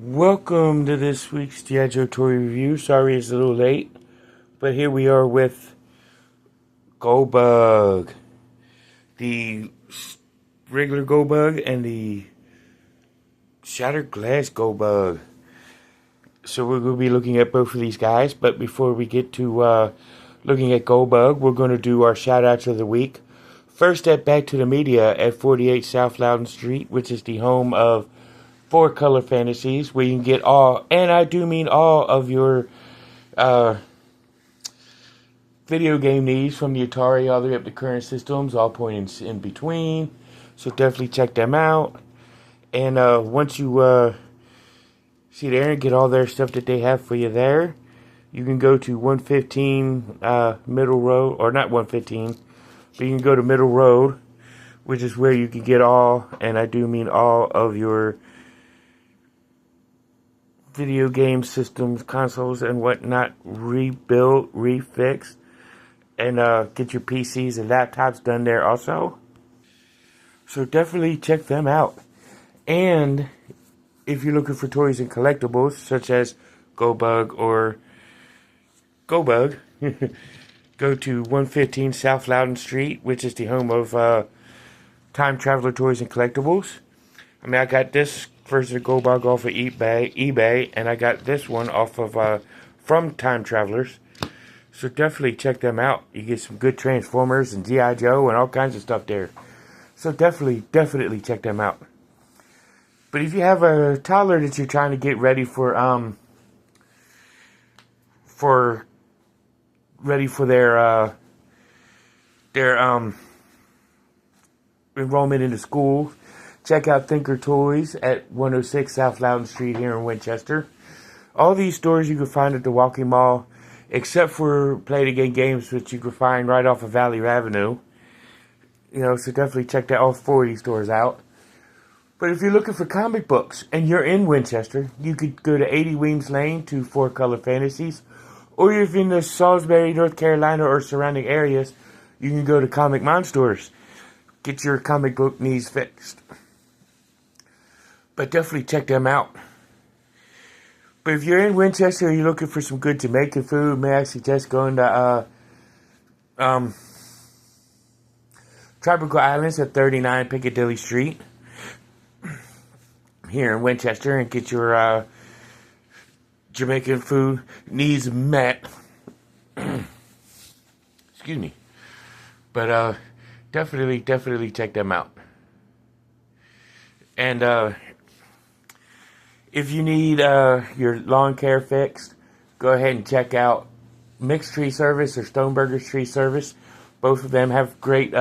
Welcome to this week's G.I. Joe toy review. Sorry it's a little late, but here we are with Goldbug. The regular Goldbug and the shattered glass Goldbug. So we're going to be looking at both of these guys, but before we get to looking at Goldbug, we're going to do our shout-outs of the week. First at Back to the Media at 48 South Loudon Street, which is the home of Four Color Fantasies, where you can get all, and I do mean all, of your video game needs from the Atari all the way up to current systems, all points in between. So definitely check them out. And once you see there and get all their stuff that they have for you there, you can go to 115 Middle Road, or not 115, but you can go to Middle Road, which is where you can get all, and I do mean all, of your video game systems, consoles, and whatnot rebuilt, refixed, and get your PCs and laptops done there also. So definitely check them out. And if you're looking for toys and collectibles, such as Goldbug or Goldbug, go to 115 South Loudon Street, which is the home of Time Traveler Toys and Collectibles. I mean, I got this version of Goldbug off of eBay, and I got this one off of from Time Travelers. So definitely check them out. You get some good Transformers and G.I. Joe and all kinds of stuff there. So definitely check them out. But if you have a toddler that you're trying to get ready for their enrollment into school, check out Thinker Toys at 106 South Loudon Street here in Winchester. All these stores you can find at the Walking Mall, except for Play to Get Games, which you can find right off of Valley Avenue. So definitely check all four of these stores out. But if you're looking for comic books and you're in Winchester, you could go to 80 Weems Lane to Four Color Fantasies. Or if you're in the Salisbury, North Carolina, or surrounding areas, you can go to Comic Monsters. Get your comic book needs fixed. But definitely check them out. But if you're in Winchester and you're looking for some good Jamaican food, may I suggest going to Tropical Islands at 39 Piccadilly Street here in Winchester, and get your Jamaican food needs met. Excuse me. But definitely check them out. And if you need your lawn care fixed, go ahead and check out Mixed Tree Service or Stoneburger's Tree Service. Both of them have great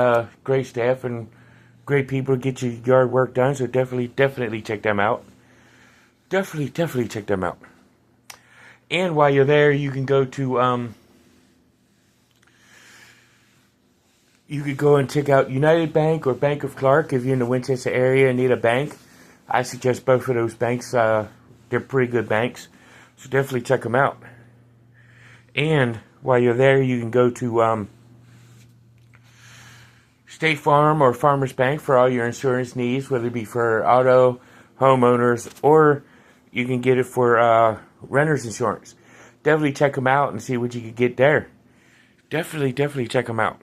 staff and great people to get your yard work done. So definitely check them out. Definitely check them out. And while you're there, you can go to you could go and check out United Bank or Bank of Clark if you're in the Winchester area and need a bank. I suggest both of those banks. They're pretty good banks. So definitely check them out. And while you're there, you can go to State Farm or Farmers Bank for all your insurance needs, whether it be for auto, homeowners, or you can get it for renter's insurance. Definitely check them out and see what you can get there. Definitely check them out.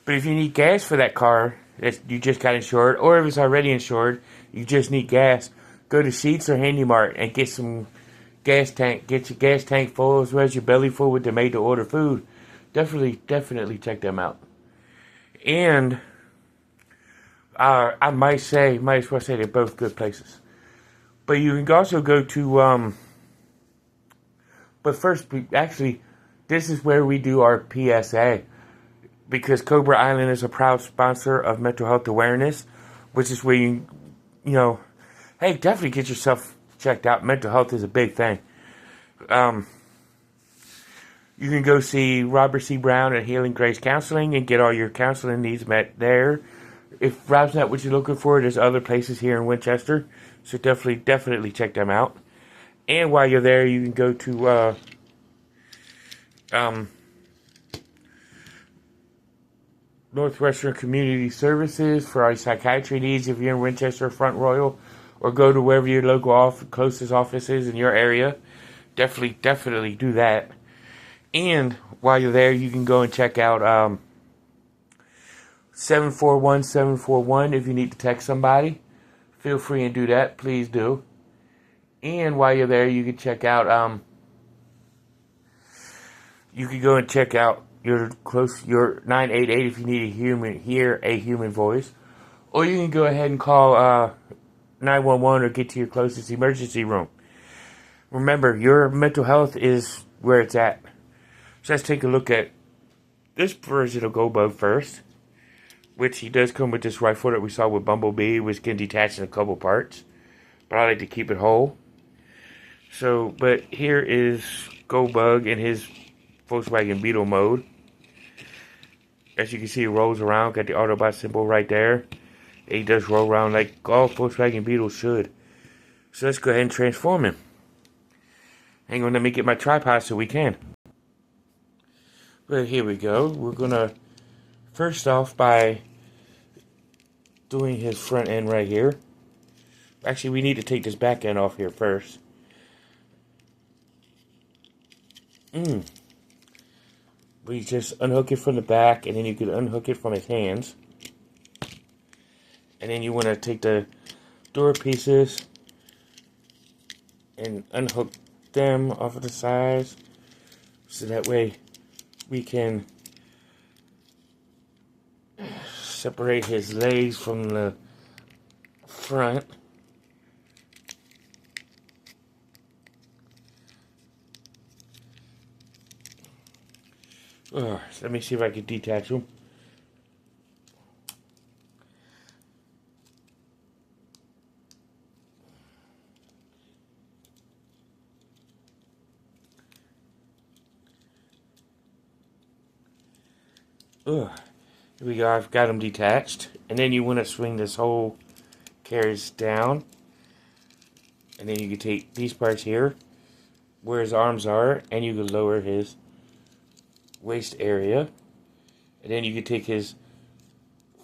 But if you need gas for that car that you just got insured, or if it's already insured, you just need gas, go to Sheetz or Handy Mart and get some gas tank. Get your gas tank full as well as your belly full with the made-to-order food. Definitely check them out. And I might as well say they're both good places. But you can also go to, but first, actually, this is where we do our PSA. Because Cobra Island is a proud sponsor of mental health awareness, which is where you hey, definitely get yourself checked out. Mental health is a big thing. You can go see Robert C. Brown at Healing Grace Counseling and get all your counseling needs met there. If Rob's not what you're looking for, there's other places here in Winchester, so definitely check them out. And while you're there, you can go to Northwestern Community Services for all your psychiatry needs if you're in Winchester, Front Royal, or go to wherever your local closest office is in your area. Definitely do that. And while you're there, you can go and check out 741-741 if you need to text somebody. Feel free and do that. Please do. And while you're there, you can check out you can go and check out your 988 if you need hear a human voice. Or you can go ahead and call 911 or get to your closest emergency room. Remember, your mental health is where it's at. So let's take a look at this version of Goldbug first, which he does come with this rifle that we saw with Bumblebee, which can detach in a couple parts, but I like to keep it whole. So, but here is Goldbug in his Volkswagen Beetle mode. As you can see, he rolls around, got the Autobot symbol right there. And he does roll around like all Volkswagen Beetles should. So let's go ahead and transform him. Hang on, let me get my tripod so we can. But here we go. We're gonna first off by doing his front end right here. Actually, we need to take this back end off here first. We just unhook it from the back, and then you can unhook it from his hands. And then you want to take the door pieces and unhook them off of the sides, so that way we can separate his legs from the front. Let me see if I can detach them. Here we go, I've got them detached. And then you want to swing this whole carriage down. And then you can take these parts here, where his arms are, and you can lower his waist area. And then you can take his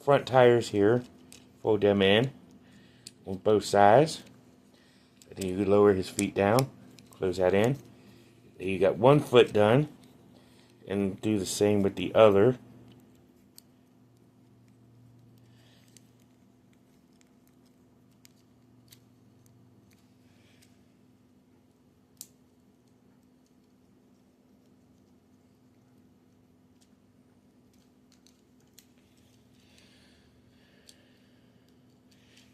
front tires here, fold them in on both sides. And then you can lower his feet down, close that in. Then you got one foot done, and do the same with the other.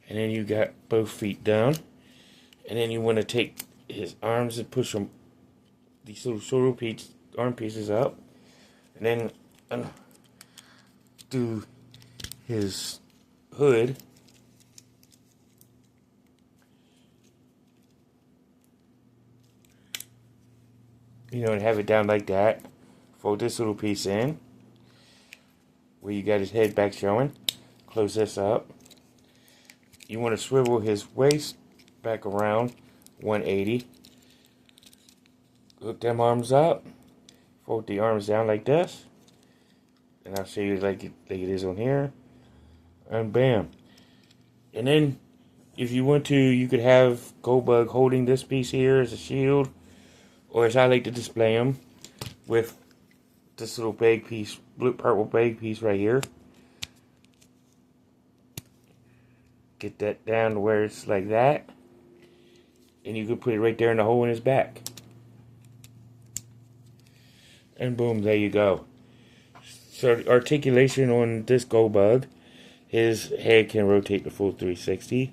And then you got both feet down. And then you want to take his arms and push them, these little shoulder arm pieces up. And then do his hood. You know, and have it down like that. Fold this little piece in, where you got his head back showing. Close this up. You want to swivel his waist back around 180. Hook them arms up. Fold the arms down like this. And I'll show you like it is on here. And bam. And then, if you want to, you could have Goldbug holding this piece here as a shield. Or as I like to display him, with this little bag piece, purple bag piece right here. Get that down to where it's like that. And you can put it right there in the hole in his back. And boom, there you go. So articulation on this Goldbug, his head can rotate the full 360.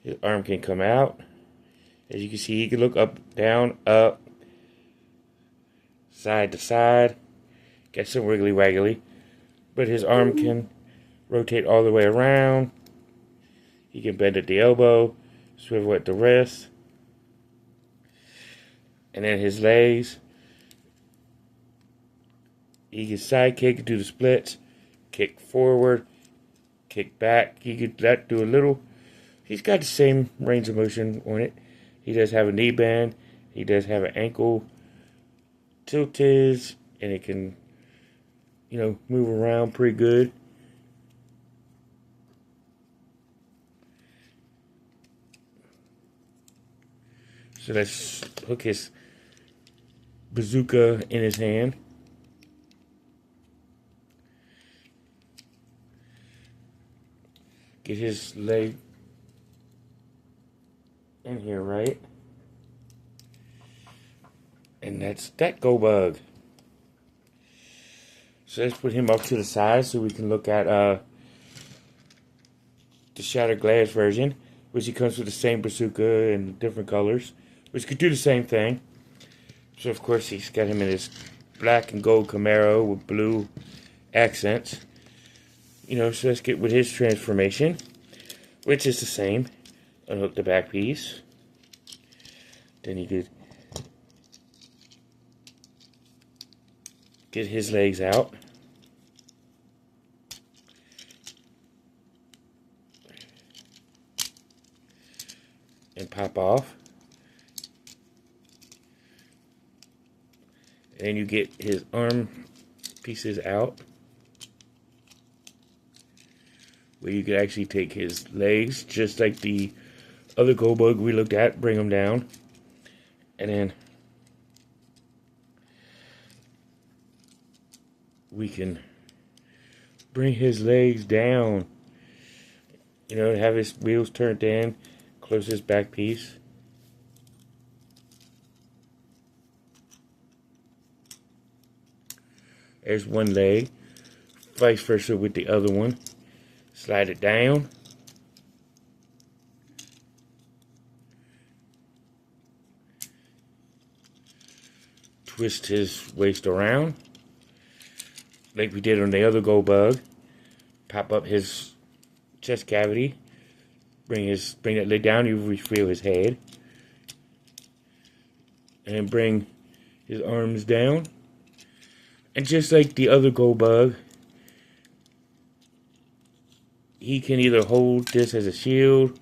His arm can come out. As you can see, he can look up, down, up, side to side. Got some wiggly waggly. But his arm can rotate all the way around. He can bend at the elbow, swivel at the wrist. And then his legs. He can side kick, do the splits, kick forward, kick back. He could do a little. He's got the same range of motion on it. He does have a knee bend. He does have an ankle tilted, and it can, you know, move around pretty good. So let's hook his bazooka in his hand. Get his leg in here, right? And that's that Goldbug. So let's put him off to the side so we can look at the Shattered Glass version, which he comes with the same bazooka and different colors, which could do the same thing. So of course he's got him in his black and gold Camaro with blue accents. You know, so let's get with his transformation, which is the same. Unhook the back piece. Then you could get his legs out. And pop off. And then you get his arm pieces out, where you could actually take his legs, just like the other Goldbug we looked at, bring them down, and then we can bring his legs down, you know, have his wheels turned in, close his back piece. There's one leg, vice versa with the other one. Slide it down. Twist his waist around, like we did on the other Goldbug. Pop up his chest cavity. Bring that leg down. You reveal his head, and then bring his arms down. And just like the other Goldbug, he can either hold this as a shield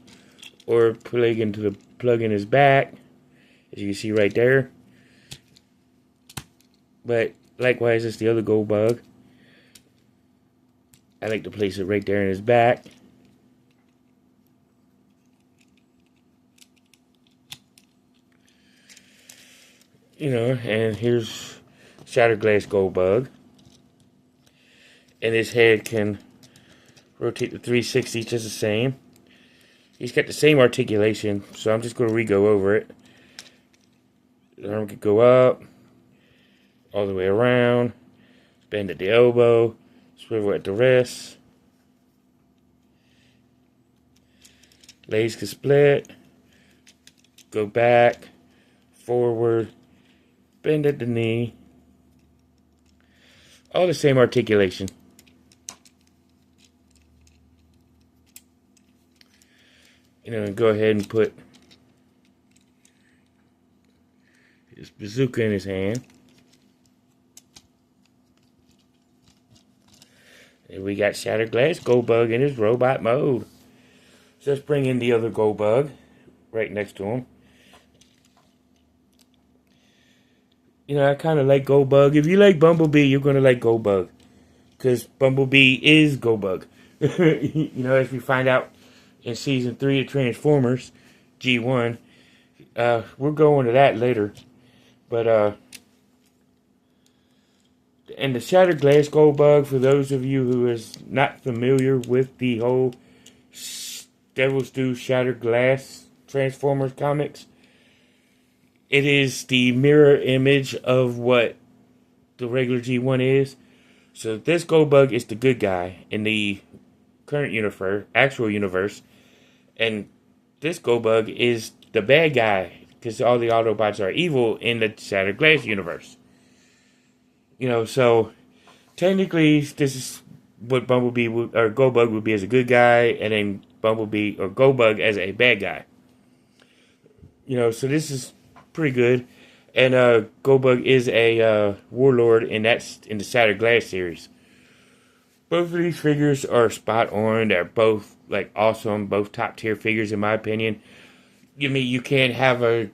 or plug into the plug in his back, as you can see right there. But likewise, as the other Goldbug, I like to place it right there in his back. You know, and here's Shattered Glass Goldbug. And his head can rotate to 360 just the same. He's got the same articulation, so I'm just going to re-go over it. The arm could go up, all the way around, bend at the elbow, swivel at the wrist. Legs can split, go back, forward, bend at the knee. All the same articulation. You know, go ahead and put his bazooka in his hand. And we got Shattered Glass Goldbug in his robot mode. So let's bring in the other Goldbug right next to him. You know, I kind of like Goldbug. If you like Bumblebee, you're going to like Goldbug. Because Bumblebee is Goldbug. You know, as we find out in Season 3 of Transformers, G1. We're going to that later. But, and the Shattered Glass Goldbug, for those of you who is not familiar with the whole Devil's Due Shattered Glass Transformers comics, it is the mirror image of what the regular G1 is. So this Goldbug is the good guy in the current universe, actual universe. And this Goldbug is the bad guy, because all the Autobots are evil in the Shattered Glass universe. You know, so technically this is what Bumblebee or Goldbug would be as a good guy, and then Bumblebee or Goldbug as a bad guy. You know, so this is pretty good. And Goldbug is a warlord in the Shattered Glass series. Both of these figures are spot on. They're both like awesome, both top tier figures in my opinion. I mean, you can't have a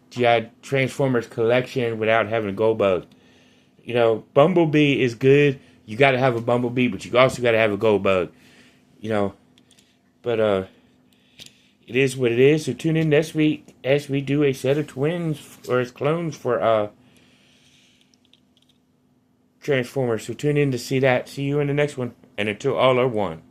Transformers collection without having a Goldbug. You know, Bumblebee is good. You got to have a Bumblebee, but you also got to have a Goldbug. You know, but it is what it is. So tune in next week as we do a set of twins or as clones for Transformers. So tune in to see that. See you in the next one. And until all are one.